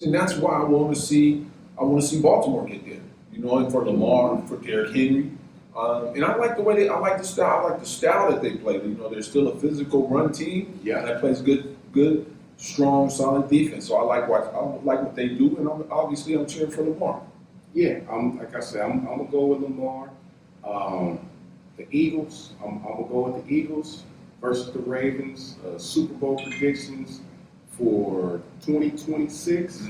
And that's why I want to see Baltimore get there. And for Lamar, for Derrick Henry. And I like the way I like the style. I like the style that they play. They're still a physical run team that plays good, strong, solid defense. So I like what they do, and I'm cheering for Lamar. Yeah, like I said, I'm gonna go with Lamar. The Eagles, I'm gonna go with the Eagles versus the Ravens. Super Bowl predictions for 2026.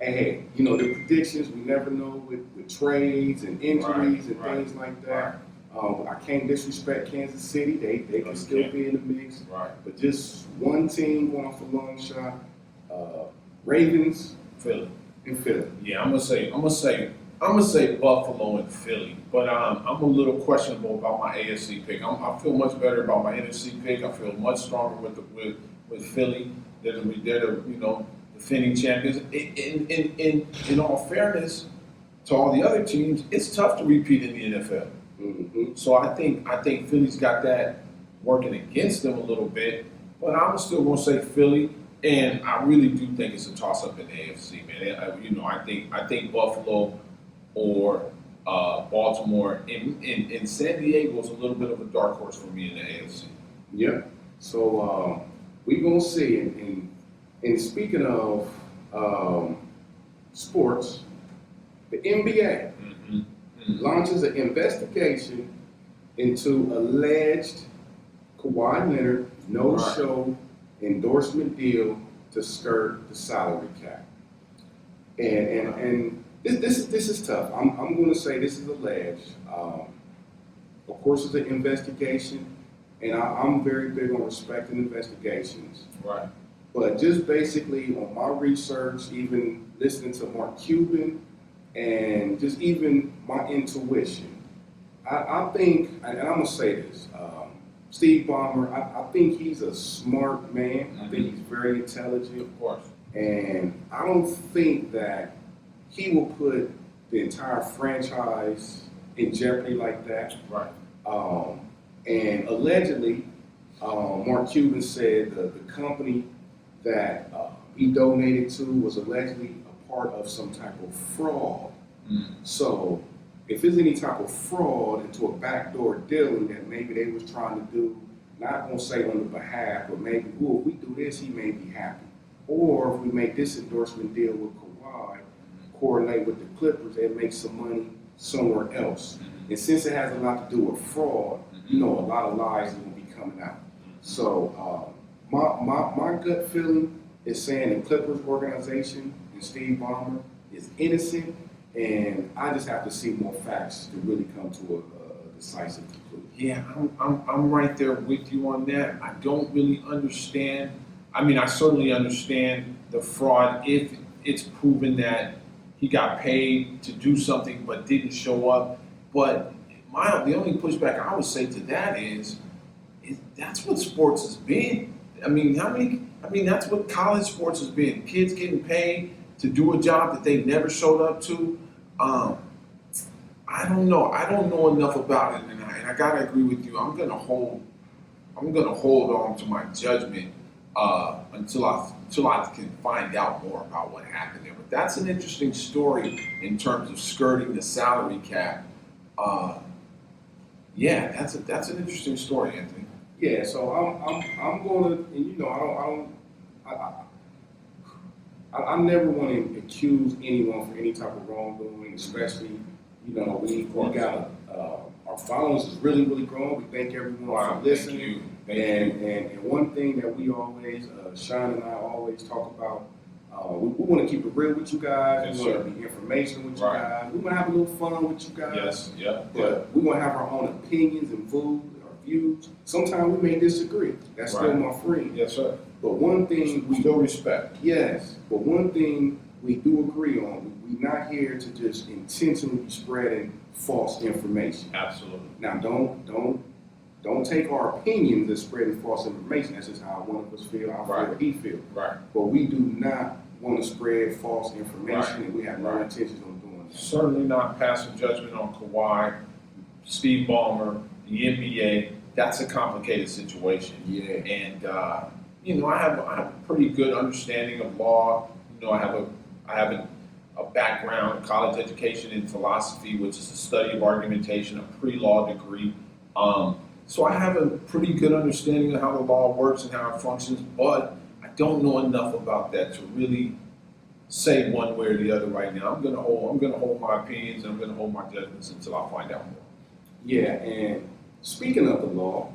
And hey, the predictions, we never know with trades and injuries and things like that. I can't disrespect Kansas City. They can still be in the mix. Right. But just one team going off a long shot. Ravens, Philly. and Philly. Yeah, I'm gonna say Buffalo and Philly, but I'm a little questionable about my AFC pick. I feel much better about my NFC pick. I feel much stronger with Philly. They're the defending champions. In all fairness to all the other teams, it's tough to repeat in the NFL. So I think Philly's got that working against them a little bit, but I'm still gonna say Philly. And I really do think it's a toss-up in the AFC, man. I think Buffalo or Baltimore and San Diego is a little bit of a dark horse for me in the AFC. Yeah. So we're gonna see. And speaking of sports, the NBA launches an investigation into alleged Kawhi Leonard no-show endorsement deal to skirt the salary cap. And this is tough. I'm going to say this is alleged. Of course, it's an investigation, and I'm very big on respecting investigations. Right. But just basically on my research, even listening to Mark Cuban, and just even my intuition, I think, and I'm going to say this, Steve Ballmer, I think he's a smart man. I think he's very intelligent. Of course. And I don't think that he will put the entire franchise in jeopardy like that. Right. And allegedly, Mark Cuban said the company that he donated to was allegedly a part of some type of fraud. So if there's any type of fraud into a backdoor dealing that maybe they was trying to do, not gonna say on the behalf, but maybe, if we do this, he may be happy. Or if we make this endorsement deal with Kawhi, correlate with the Clippers, and make some money somewhere else. And since it has a lot to do with fraud, a lot of lies are gonna be coming out. So my gut feeling is saying the Clippers organization and Steve Ballmer is innocent. And I just have to see more facts to really come to a decisive conclusion. Yeah, I'm right there with you on that. I don't really understand. I mean, I certainly understand the fraud if it's proven that he got paid to do something but didn't show up. But the only pushback I would say to that is that's what sports has been. I mean, that's what college sports has been. Kids getting paid to do a job that they never showed up to. I don't know. I don't know enough about it, and I gotta agree with you. I'm gonna hold on to my judgment until I can find out more about what happened there. But that's an interesting story in terms of skirting the salary cap. Yeah, that's an interesting story, Anthony. Yeah. So I'm going to, and I never want to accuse anyone for any type of wrongdoing, especially, we got our followers is really, really growing. We thank everyone for listening. And one thing that we always, Sean and I always talk about, we want to keep it real with you guys. We want to be information with you guys. We want to have a little fun with you guys. Yes, yeah. But we want to have our own opinions and views. Sometimes we may disagree. That's still my friend. Yes, sir. But one thing we still respect. Yes, but one thing we do agree on, we're not here to just intentionally be spreading false information. Absolutely. Now, don't take our opinions as spreading false information. That's just how one of us feel, how he feel. Right. But we do not want to spread false information, and we have no intentions on doing that. Certainly not passing judgment on Kawhi, Steve Ballmer, the NBA. That's a complicated situation. Yeah. And I have a pretty good understanding of law. I have a I have a background, college education in philosophy, which is the study of argumentation, a pre-law degree. So I have a pretty good understanding of how the law works and how it functions, but I don't know enough about that to really say one way or the other right now. I'm gonna hold my opinions and I'm gonna hold my judgments until I find out more. Yeah, and speaking of the law,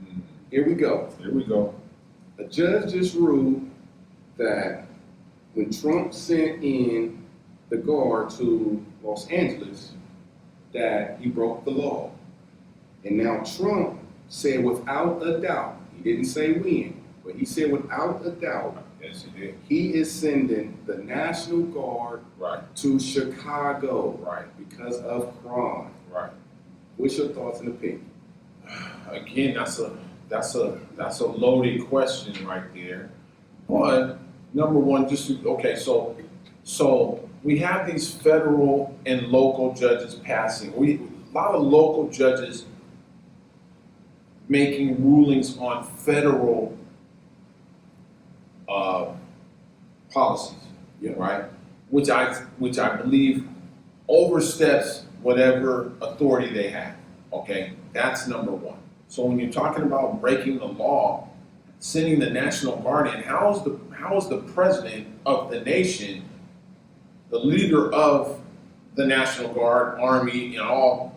Mhm. here we go. Here we go. A judge just ruled that when Trump sent in the guard to Los Angeles, that he broke the law. And now Trump said without a doubt, he didn't say when, but he said without a doubt, Yes, he did. he is sending the National Guard Right, to Chicago right, because of crime. right. What's your thoughts and opinion? Again, that's a loaded question right there. But number one, so we have these federal and local judges passing. A lot of local judges making rulings on federal policies, Yeah. right? Which I believe oversteps whatever authority they have. Okay, that's number one. So when you're talking about breaking the law, sending the National Guard in, how is the president of the nation, the leader of the National Guard, Army, and all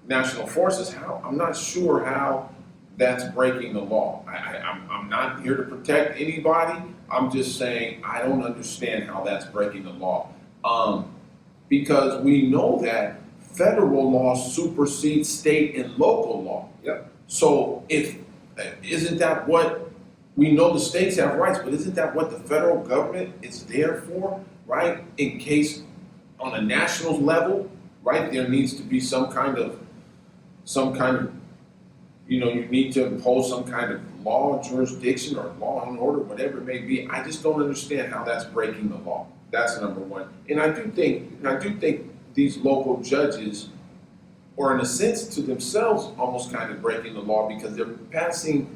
national forces? I'm not sure how that's breaking the law. I'm not here to protect anybody. I'm just saying I don't understand how that's breaking the law. Because we know that federal law supersedes state and local law. Yep. So isn't that what we know? The states have rights, but isn't that what the federal government is there for, right? In case on a national level, right, there needs to be some kind of you need to impose some kind of law, jurisdiction, or law and order, whatever it may be. I just don't understand how that's breaking the law. That's number one. And I do think these local judges, or in a sense to themselves, almost kind of breaking the law because they're passing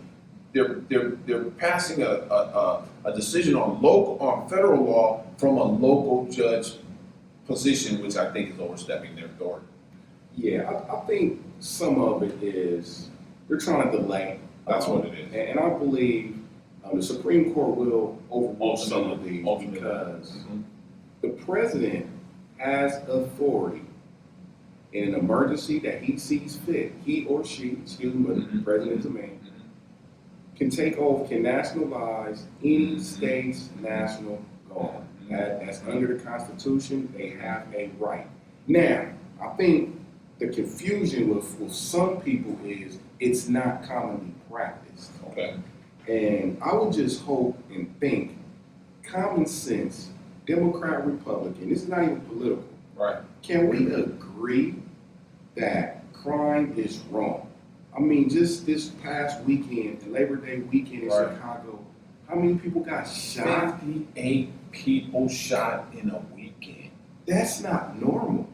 a decision on federal law from a local judge position, which I think is overstepping their authority. Yeah, I think some of it is they're trying to delay. That's what it is. And I believe the Supreme Court will overrule some of these Ultimately. because Mhm. the president has authority in an emergency that he sees fit. He or she, excuse me, but the Mhm. president is a man, can take off, can nationalize any state's national guard. That's under the Constitution. They have a right. Now, I think the confusion with some people is it's not commonly practiced. Okay. And I would just hope and think common sense, Democrat, Republican, this is not even political. Right. Can we agree that crime is wrong? I mean, just this past weekend, Labor Day weekend in Right. Chicago, how many people got shot? 58 people shot in a weekend. That's not normal.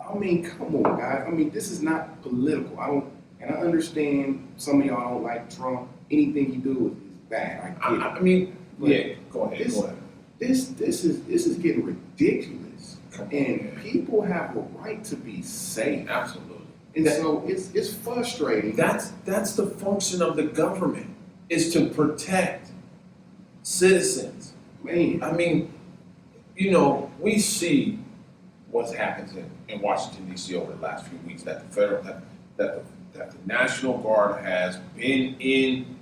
I mean, come on, guys. I mean, this is not political. I understand some of y'all don't like Trump. Anything he do is bad. I get it. I mean, But yeah, go ahead. This is getting ridiculous. Come on, And man. people have a right to be safe. Absolutely. And so it's frustrating. That's the function of the government, is to protect citizens. Man, I mean, we see what's happened in Washington D.C. over the last few weeks. That the National Guard has been in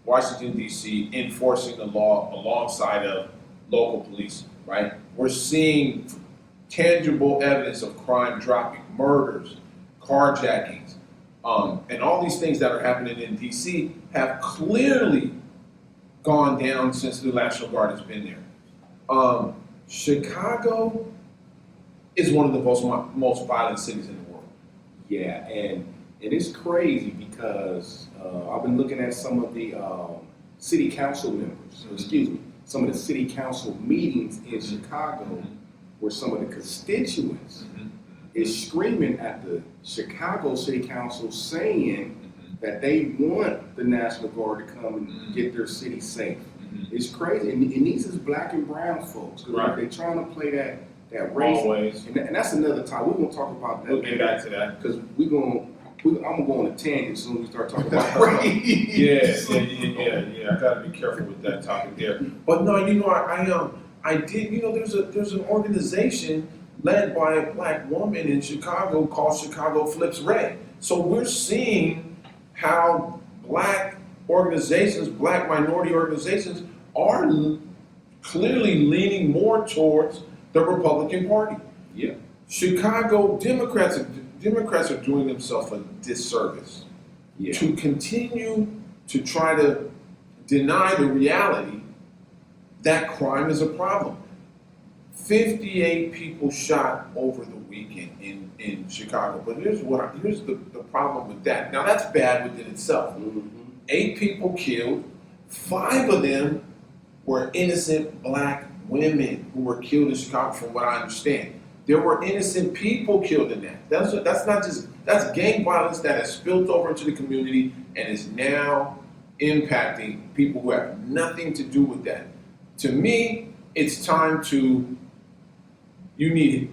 Washington D.C. enforcing the law alongside of local police. Right? We're seeing tangible evidence of crime dropping, murders, carjackings, and all these things that are happening in D.C. have clearly gone down since the National Guard has been there. Chicago is one of the most violent cities in the world. yeah, and it's crazy because I've been looking at some of the city council members, some of the city council meetings in Chicago where some of the constituents is screaming at the Chicago City Council saying that they want the National Guard to come and get their city safe. It's crazy, and these is black and brown folks. Right. They're trying to play that race. Always. And that's another time. We're gonna talk about that. We'll get back to that. Because I'm gonna go on a tangent as soon as we start talking about race. Yeah. I got to be careful with that topic there. But no, I did. There's an organization led by a black woman in Chicago called Chicago Flips Red. So we're seeing how black organizations, black minority organizations, are clearly leaning more towards the Republican Party. Yeah. Chicago Democrats are doing themselves a disservice to continue to try to deny the reality that crime is a problem. 58 people shot over the weekend in Chicago. But here's the problem with that. Now that's bad within itself. 8 people killed, 5 of them were innocent black women who were killed in Chicago, from what I understand. There were innocent people killed in that. That's gang violence that has spilled over into the community and is now impacting people who have nothing to do with that. To me, it's time to, you need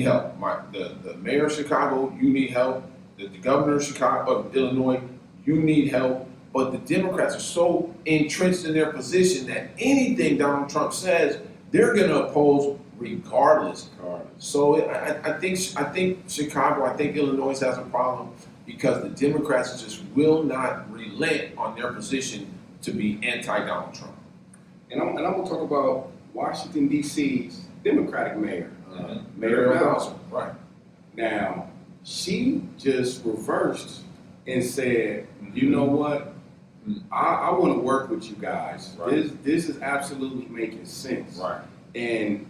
help. The mayor of Chicago, you need help. The governor of Illinois, you need help. But the Democrats are so entrenched in their position that anything Donald Trump says, they're going to oppose regardless. So I think Chicago, I think Illinois has a problem because the Democrats just will not relent on their position to be anti-Donald Trump. And I'm going to talk about Washington, D.C.'s Democratic mayor, Mayor Mayor Bowser. Bowser. Right. Now, she just reversed and said, you know what? I want to work with you guys. Right. This is absolutely making sense. Right. And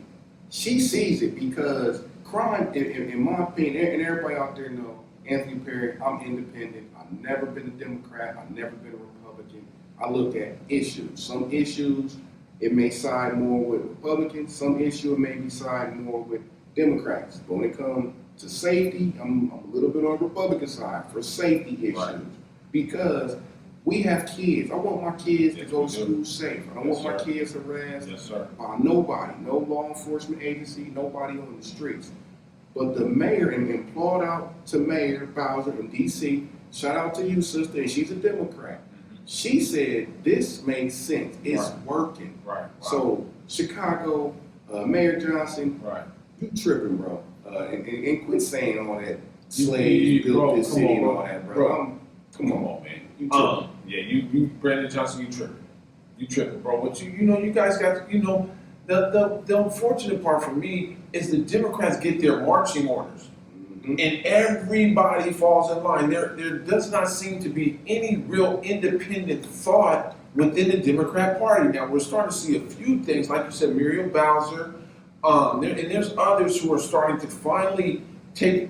she sees it because crime, in my opinion, and everybody out there know, Anthony Perry, I'm independent. I've never been a Democrat. I've never been a Republican. I look at issues. Some issues, it may side more with Republicans. Some issue, it may be side more with Democrats. But when it comes to safety, I'm a little bit on the Republican side for safety issues. Right. Because we have kids. I want my kids to go to school safe. I don't want my kids harassed by nobody, no law enforcement agency, nobody on the streets. But the mayor, and applaud out to Mayor Bowser in D.C., shout out to you, sister, and she's a Democrat. She said, this makes sense. It's working. Right. So, Chicago, Mayor Johnson, you tripping, bro. And quit saying all that slaves built this city and all that, bro. Come on, man. You tripping. You Brandon Johnson, you tripping, bro. But you guys got, the unfortunate part for me is the Democrats get their marching orders. And everybody falls in line. There does not seem to be any real independent thought within the Democrat Party. Now, we're starting to see a few things, like you said, Muriel Bowser, and there's others who are starting to finally take,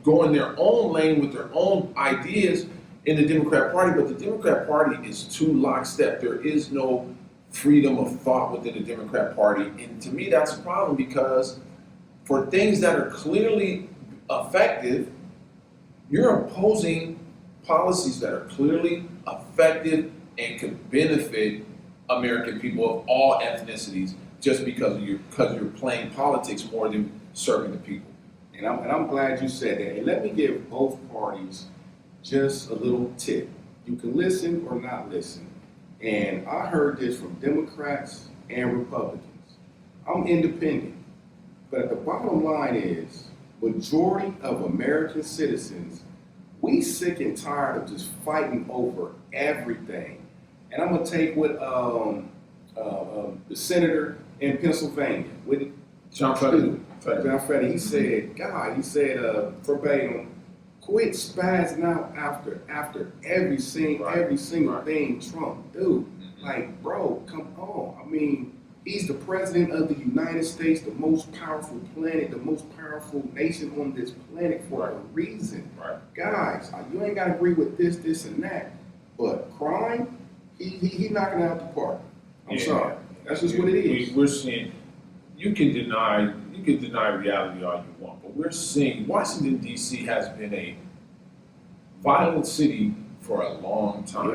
go in their own lane with their own ideas in the Democrat Party. But the Democrat Party is too lockstep. There is no freedom of thought within the Democrat Party. And to me, that's a problem because for things that are clearly effective, you're opposing policies that are clearly effective and could benefit American people of all ethnicities just because you're playing politics more than serving the people. And I'm glad you said that. And let me give both parties just a little tip. You can listen or not listen. And I heard this from Democrats and Republicans. I'm independent. But the bottom line is, majority of American citizens, we sick and tired of just fighting over everything. And I'm gonna take what the senator in Pennsylvania, with John Fetty, he said, verbatim, quit spazzing out after every single thing Trump do. Like, bro, come on. I mean, he's the president of the United States, the most powerful planet, the most powerful nation on this planet for a reason. Guys, you ain't got to agree with this, and that. But crime, he knocking it out the park. I'm sorry. That's just what it is. We're seeing, you can deny reality all you want, but we're seeing Washington, D.C. has been a violent city for a long time.